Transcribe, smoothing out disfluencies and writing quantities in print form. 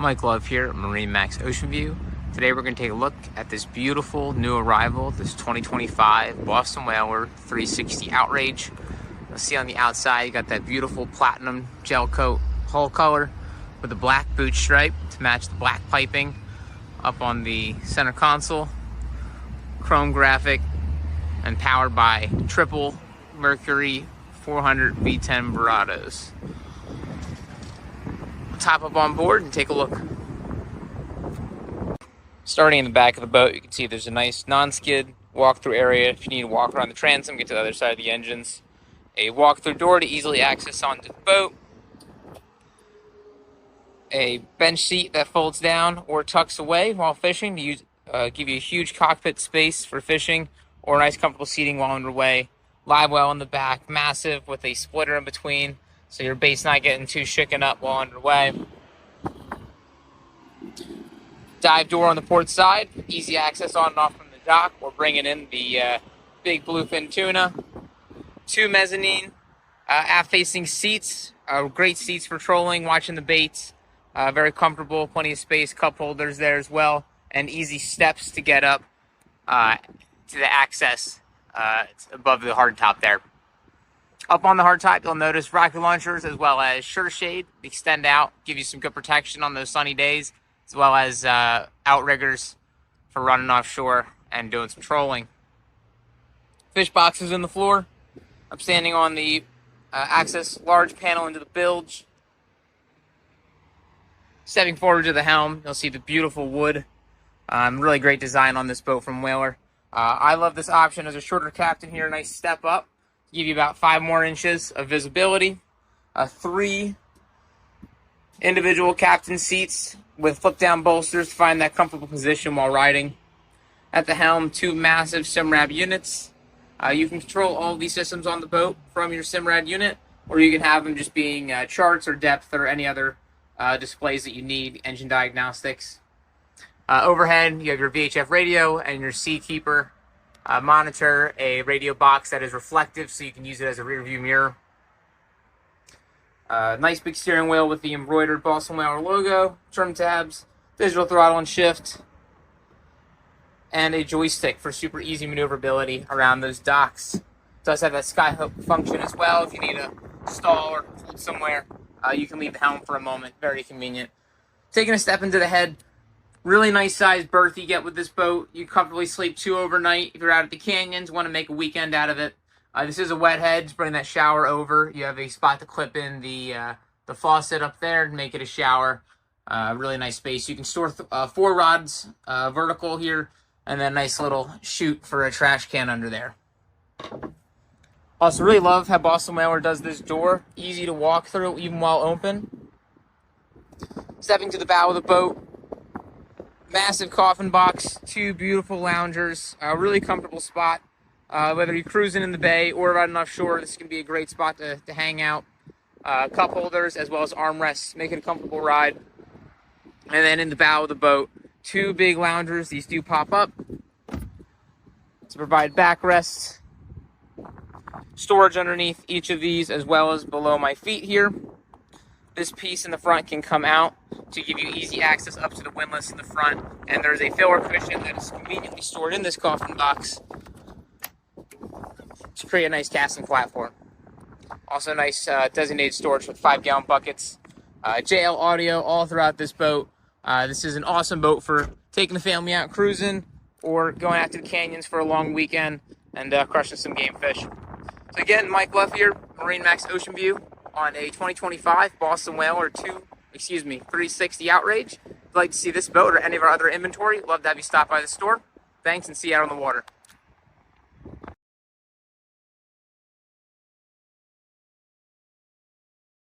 Mike Love here at MarineMax Ocean View. Today we're going to take a look at this beautiful new arrival, this 2025 Boston Whaler 360 Outrage. You'll see on the outside you got that beautiful platinum gel coat hull color with a black boot stripe to match the black piping up on the center console. Chrome graphic and powered by triple Mercury 400 V10 Verados. Top up on board and take a look. Starting in the back of the boat, you can see there's a nice non-skid walk-through area if you need to walk around the transom, get to the other side of the engines. A walk-through door to easily access onto the boat. A bench seat that folds down or tucks away while fishing to give you a huge cockpit space for fishing, or nice comfortable seating while underway. Live well in the back, massive with a splitter in between, so your bait's not getting too shooken up while underway. Dive door on the port side, easy access on and off from the dock. We're bringing in the big bluefin tuna. Two mezzanine aft-facing seats, great seats for trolling, watching the baits. Very comfortable, plenty of space, cup holders there as well, and easy steps to get up to the access above the hardtop there. Up on the hardtop, you'll notice rocket launchers as well as sure shade, extend out, give you some good protection on those sunny days, as well as outriggers for running offshore and doing some trolling. Fish boxes in the floor. I'm standing on the access large panel into the bilge. Stepping forward to the helm, you'll see the beautiful wood. Really great design on this boat from Whaler. I love this option as a shorter captain here, nice step up. Give you about 5 more inches of visibility. 3 individual captain seats with flip-down bolsters to find that comfortable position while riding. At the helm, 2 massive SIMRAD units. You can control all of these systems on the boat from your SIMRAD unit, or you can have them just being charts or depth or any other displays that you need, engine diagnostics. Overhead, you have your VHF radio and your Seakeeper monitor, a radio box that is reflective so you can use it as a rear view mirror. Nice big steering wheel with the embroidered Boston Whaler logo, trim tabs, digital throttle and shift, and a joystick for super easy maneuverability around those docks. It does have that skyhook function as well. If you need to stall or hold somewhere, you can leave the helm for a moment. Very convenient. Taking a step into the head, really nice sized berth you get with this boat. You comfortably sleep 2 overnight. If you're out at the canyons, want to make a weekend out of it. This is a wet head. Just bring that shower over. You have a spot to clip in the faucet up there and make it a shower. Really nice space. You can store 4 rods vertical here, and then a nice little chute for a trash can under there. Also really love how Boston Whaler does this door. Easy to walk through even while open. Stepping to the bow of the boat. Massive coffin box, 2 beautiful loungers, a really comfortable spot. Whether you're cruising in the bay or riding offshore, this can be a great spot to hang out. Cup holders as well as armrests, make it a comfortable ride. And then in the bow of the boat, 2 big loungers. These do pop up to provide backrests. Storage underneath each of these as well as below my feet here. This piece in the front can come out to give you easy access up to the windlass in the front. And there's a filler cushion that is conveniently stored in this coffin box to create a nice casting platform. Also nice designated storage with 5-gallon buckets. JL audio all throughout this boat. This is an awesome boat for taking the family out cruising or going out to the canyons for a long weekend and crushing some game fish. So again, Mike Love here, MarineMax Ocean View on a 2025 Boston Whaler 360 Outrage. If you'd like to see this boat or any of our other inventory, love to have you stop by the store. Thanks, and see you out on the water.